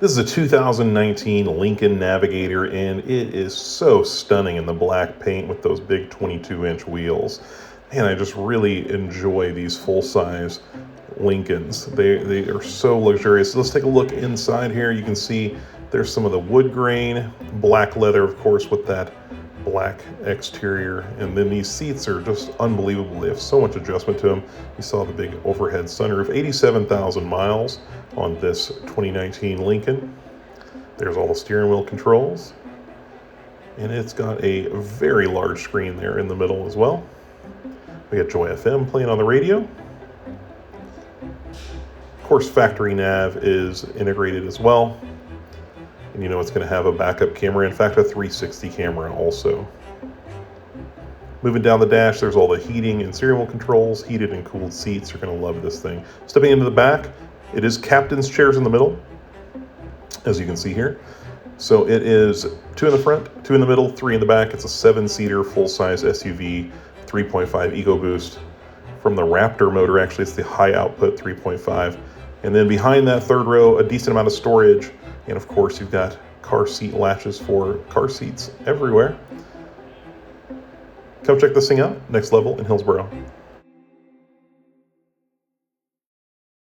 This is a 2019 Lincoln Navigator, and it is so stunning in the black paint with those big 22-inch wheels. Man, I just really enjoy these full-size Lincolns. They are so luxurious. So let's take a look inside here. You can see there's some of the wood grain, black leather, of course, with that black exterior, and then these seats are just unbelievable. They have so much adjustment to them. You saw the big overhead sunroof. 87,000 miles on this 2019 Lincoln. There's all the steering wheel controls, and it's got a very large screen there in the middle as well. We got Joy FM playing on the radio. Of course, factory nav is integrated as well. And you know it's going to have a backup camera, in fact a 360 camera also. Moving down the dash, there's all the heating and steering wheel controls, heated and cooled seats. You're going to love this thing. Stepping into the back, it is captain's chairs in the middle, as you can see here. So it is 2 in the front, 2 in the middle, 3 in the back. It's a 7-seater full-size SUV, 3.5 EcoBoost. From the Raptor motor, actually it's the high output 3.5. And then behind that third row, a decent amount of storage. And of course, you've got car seat latches for car seats everywhere. Come check this thing out, Next Level in Hillsboro.